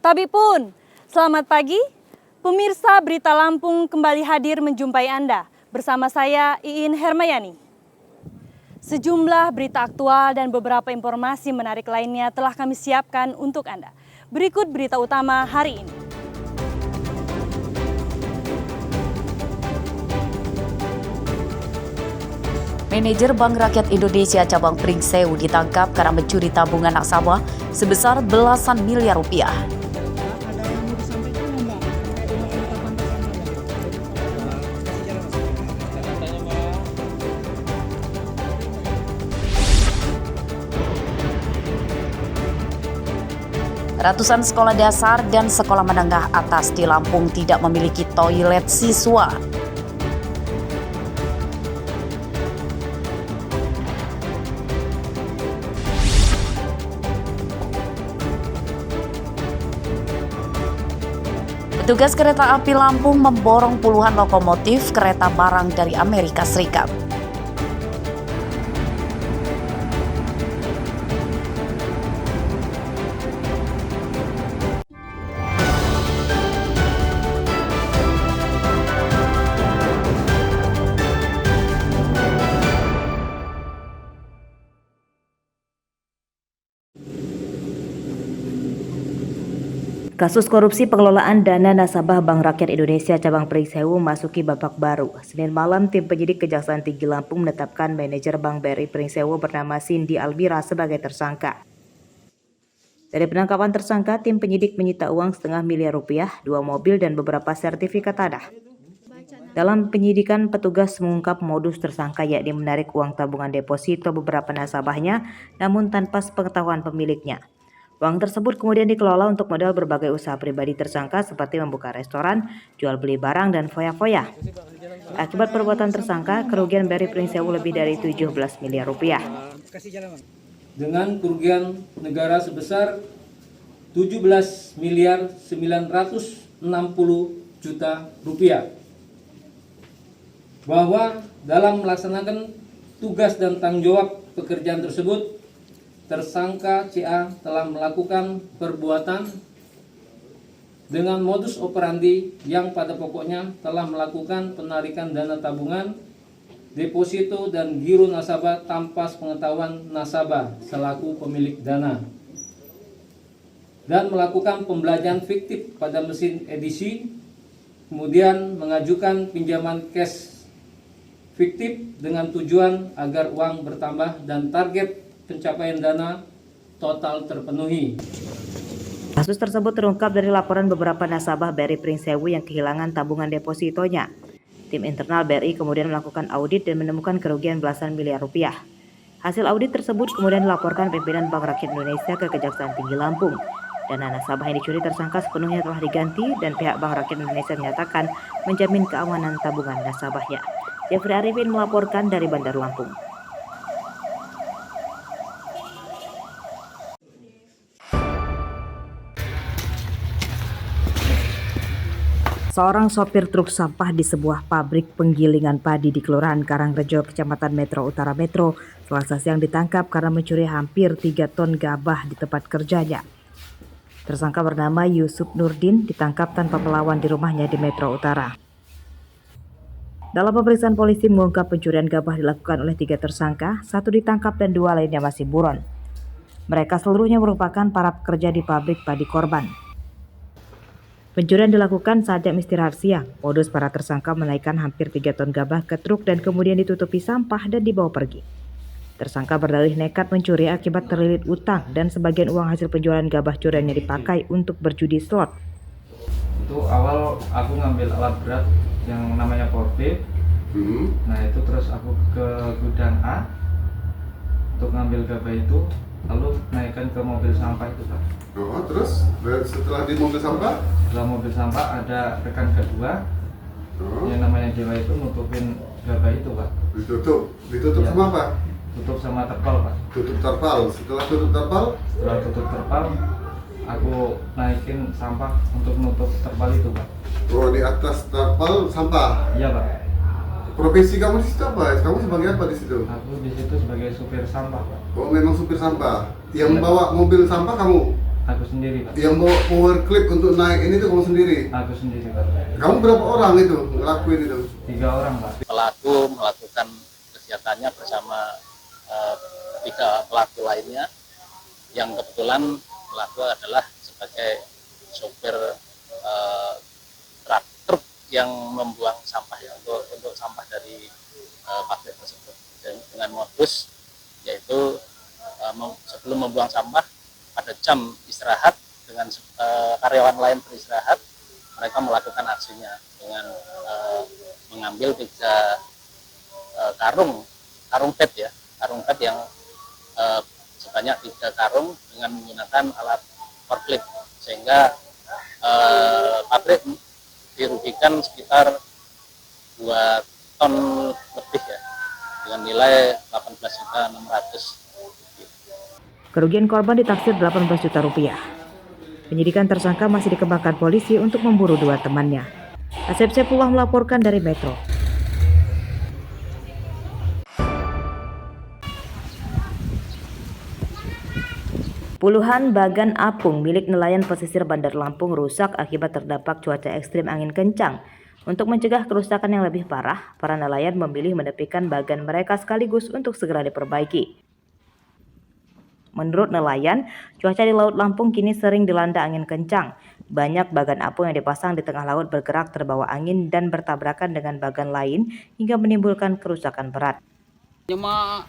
Tapi pun, selamat pagi. Pemirsa Berita Lampung kembali hadir menjumpai Anda. Bersama saya, Iin Hermayani. Sejumlah berita aktual dan beberapa informasi menarik lainnya telah kami siapkan untuk Anda. Berikut berita utama hari ini. Manajer Bank Rakyat Indonesia cabang Pringsewu ditangkap karena mencuri tabungan nasabah sebesar belasan miliar rupiah. Ratusan sekolah dasar dan sekolah menengah atas di Lampung tidak memiliki toilet siswa. Petugas kereta api Lampung memborong puluhan lokomotif kereta barang dari Amerika Serikat. Kasus korupsi pengelolaan dana nasabah Bank Rakyat Indonesia cabang Pringsewu masuki babak baru. Senin malam, tim penyidik Kejaksaan Tinggi Lampung menetapkan manajer Bank BRI Pringsewu bernama Cindy Almira sebagai tersangka. Dari penangkapan tersangka, tim penyidik menyita uang setengah miliar rupiah, 2 mobil dan beberapa sertifikat tanah. Dalam penyidikan, petugas mengungkap modus tersangka yakni menarik uang tabungan deposito beberapa nasabahnya namun tanpa sepengetahuan pemiliknya. Uang tersebut kemudian dikelola untuk modal berbagai usaha pribadi tersangka seperti membuka restoran, jual beli barang, dan foya-foya. Akibat perbuatan tersangka, kerugian BRI Pringsewu lebih dari 17 miliar rupiah. Dengan kerugian negara sebesar 17 miliar 960 juta rupiah. Bahwa dalam melaksanakan tugas dan tanggung jawab pekerjaan tersebut, tersangka CA telah melakukan perbuatan dengan modus operandi yang pada pokoknya telah melakukan penarikan dana tabungan, deposito dan giro nasabah tanpa sepengetahuan nasabah selaku pemilik dana, dan melakukan pembelanjaan fiktif pada mesin edisi, kemudian mengajukan pinjaman cash fiktif dengan tujuan agar uang bertambah dan target pencapaian dana total terpenuhi. Kasus tersebut terungkap dari laporan beberapa nasabah BRI Pringsewu yang kehilangan tabungan depositonya. Tim internal BRI kemudian melakukan audit dan menemukan kerugian belasan miliar rupiah. Hasil audit tersebut kemudian dilaporkan pimpinan Bank Rakyat Indonesia ke Kejaksaan Tinggi Lampung. Dana nasabah yang dicuri tersangka sepenuhnya telah diganti dan pihak Bank Rakyat Indonesia menyatakan menjamin keamanan tabungan nasabahnya. Jeffrey Arifin melaporkan dari Bandar Lampung. Seorang sopir truk sampah di sebuah pabrik penggilingan padi di Kelurahan Karangrejo, Kecamatan Metro Utara Metro, Selasa siang ditangkap karena mencuri hampir 3 ton gabah di tempat kerjanya. Tersangka bernama Yusuf Nurdin ditangkap tanpa melawan di rumahnya di Metro Utara. Dalam pemeriksaan, polisi mengungkap pencurian gabah dilakukan oleh 3 tersangka, 1 ditangkap dan 2 lainnya masih buron. Mereka seluruhnya merupakan para pekerja di pabrik padi korban. Pencurian dilakukan saat jam istirahat siang. Modus para tersangka menaikkan hampir 3 ton gabah ke truk dan kemudian ditutupi sampah dan dibawa pergi. Tersangka berdalih nekat mencuri akibat terlilit utang dan sebagian uang hasil penjualan gabah curiannya dipakai untuk berjudi slot. Itu awal aku ngambil alat berat yang namanya forklift. Nah itu terus aku ke gudang A untuk ngambil gabah itu, lalu naikkan ke mobil sampah itu, Pak. Oh, terus setelah di mobil sampah? Setelah mobil sampah ada rekan kedua yang namanya Dewa itu nutupin gabah itu, Pak. Ditutup ya. Sama apa? Tutup sama terpal, Pak. Tutup terpal. Setelah tutup terpal, aku naikin sampah untuk nutup terpal itu, Pak. Oh, di atas terpal sampah? Iya, Pak. Profesi kamu di situ apa? Kamu sebagai apa di situ? Aku di situ sebagai supir sampah, Pak. Oh, memang supir sampah. Yang membawa mobil sampah kamu? Aku sendiri Pak. Yang bawa power clip untuk naik ini tuh kamu sendiri? Aku sendiri Pak. Kamu berapa orang itu ngelakuin itu? 3 orang Pak. Pelaku melakukan kegiatannya bersama tiga pelaku lainnya, yang kebetulan pelaku adalah sebagai sopir truk yang membuang sampah ya, untuk sampah dari pabrik tersebut. Dan dengan modus yaitu sebelum membuang sampah pada jam istirahat dengan karyawan lain beristirahat, mereka melakukan aksinya dengan mengambil 3 karung pet ya, karung pet yang sebanyak 3 karung dengan menggunakan alat forklift, sehingga pabrik dirugikan sekitar 2 ton lebih ya, dengan nilai 18.600.000. Kerugian korban ditaksir 18 juta rupiah. Penyidikan tersangka masih dikembangkan polisi untuk memburu 2 temannya. Asep Saifullah melaporkan dari Metro. Puluhan bagan apung milik nelayan pesisir Bandar Lampung rusak akibat terdampak cuaca ekstrim angin kencang. Untuk mencegah kerusakan yang lebih parah, para nelayan memilih menepikan bagan mereka sekaligus untuk segera diperbaiki. Menurut nelayan, cuaca di Laut Lampung kini sering dilanda angin kencang. Banyak bagan apung yang dipasang di tengah laut bergerak terbawa angin dan bertabrakan dengan bagan lain hingga menimbulkan kerusakan berat. Cuma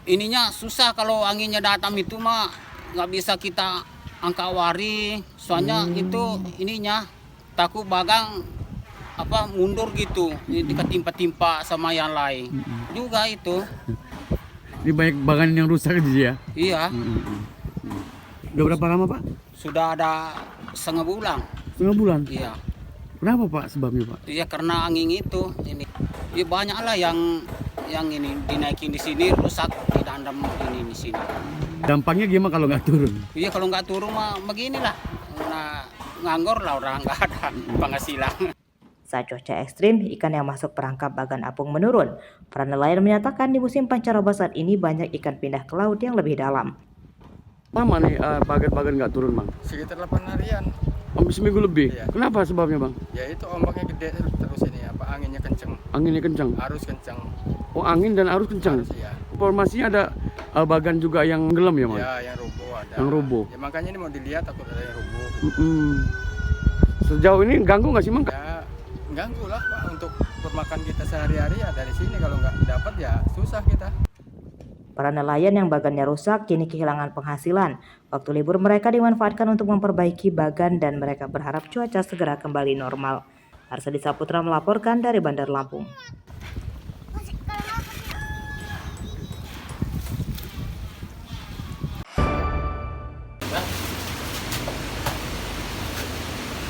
ininya susah kalau anginnya datang itu mah nggak bisa kita angkat wari, soalnya itu ininya takut bagang mundur gitu, diketimpa-timpa sama yang lain juga itu. Ini banyak bagan yang rusak aja ya? Iya. Udah berapa lama Pak? Sudah ada setengah bulan. Setengah bulan? Iya. Kenapa Pak sebabnya Pak? Iya karena angin itu. Ini ya banyak lah yang ini dinaikin di sini rusak, didandam ini di sini. Dampaknya gimana kalau nggak turun? Iya kalau nggak turun mah beginilah. Nah, nganggur lah orang, nggak ada penghasilan. Saat cuaca ekstrim, ikan yang masuk perangkap bagan apung menurun. Para nelayan menyatakan di musim pancaroba saat ini banyak ikan pindah ke laut yang lebih dalam. Lama nih bagan-bagan nggak turun Bang? Sekitar 8 harian. Hampir seminggu lebih? Iya. Kenapa sebabnya Bang? Ya itu ombaknya gede terus ini, anginnya kenceng. Anginnya kencang? Arus kenceng. Oh angin dan arus kencang? Arus, ya. Informasinya ada bagan juga yang gelam ya Bang? Ya yang roboh ada. Yang roboh? Ya makanya ini mau dilihat takut ada yang roboh. Sejauh ini ganggu nggak sih Bang? Ya ganggu lah Pak untuk permakan kita sehari-hari ya dari sini, kalau nggak dapat ya susah kita. Para nelayan yang bagannya rusak kini kehilangan penghasilan. Waktu libur mereka dimanfaatkan untuk memperbaiki bagan dan mereka berharap cuaca segera kembali normal. Arsadi Saputra melaporkan dari Bandar Lampung.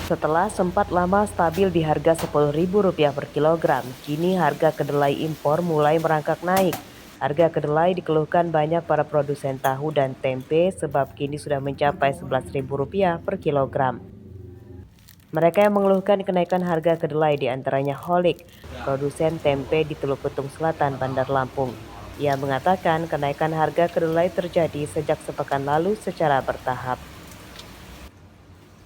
Setelah sempat lama stabil di harga Rp10.000 per kilogram, kini harga kedelai impor mulai merangkak naik. Harga kedelai dikeluhkan banyak para produsen tahu dan tempe sebab kini sudah mencapai Rp11.000 per kilogram. Mereka yang mengeluhkan kenaikan harga kedelai diantaranya Holik, produsen tempe di Teluk Betung Selatan, Bandar Lampung. Ia mengatakan kenaikan harga kedelai terjadi sejak sepekan lalu secara bertahap.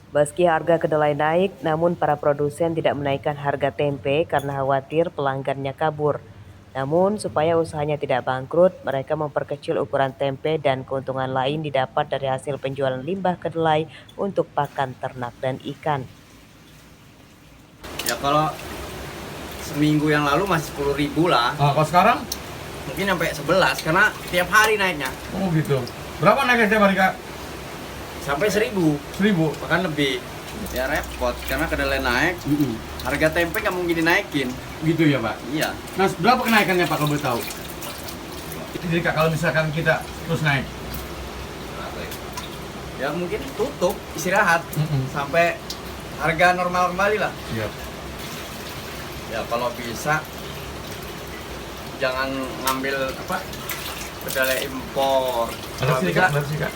Meski harga kedelai naik, namun para produsen tidak menaikkan harga tempe karena khawatir pelanggannya kabur. Namun, supaya usahanya tidak bangkrut, mereka memperkecil ukuran tempe dan keuntungan lain didapat dari hasil penjualan limbah kedelai untuk pakan ternak dan ikan. Ya kalau seminggu yang lalu masih 10.000 lah. Kalau sekarang? Mungkin sampai 11 karena tiap hari naiknya. Oh gitu. Berapa naiknya tiap hari Kak? Sampai 1.000. 1.000? Bahkan lebih. Ya repot karena kedelai naik. Harga tempe nggak mungkin dinaikin. Gitu ya Pak? Iya. Nah berapa kenaikannya Pak kalau boleh tahu? Jadi Kak kalau misalkan kita terus naik? Ya mungkin tutup, istirahat. Sampai harga normal kembali lah. Iya. Ya kalau bisa jangan ngambil kedelai impor. Ada sih Kak, ada sih Kak.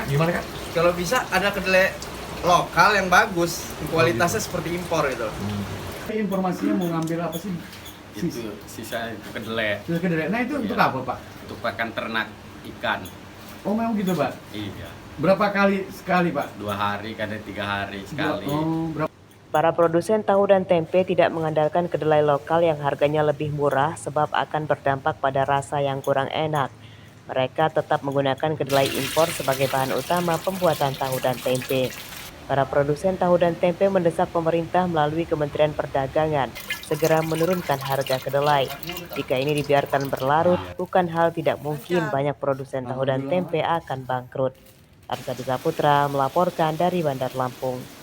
Gimana Kak? Kalau bisa ada kedelai lokal yang bagus, kualitasnya seperti impor gitu. Informasinya mau ngambil apa sih? Itu sisa kedelai. Nah itu untuk apa Pak? Untuk pakan ternak ikan. Oh memang gitu Pak? Iya. Berapa kali sekali Pak? 2 hari, kadang 3 hari sekali. Berapa? Para produsen tahu dan tempe tidak mengandalkan kedelai lokal yang harganya lebih murah sebab akan berdampak pada rasa yang kurang enak. Mereka tetap menggunakan kedelai impor sebagai bahan utama pembuatan tahu dan tempe. Para produsen tahu dan tempe mendesak pemerintah melalui Kementerian Perdagangan segera menurunkan harga kedelai. Jika ini dibiarkan berlarut, bukan hal tidak mungkin banyak produsen tahu dan tempe akan bangkrut. Arsadi Saputra melaporkan dari Bandar Lampung.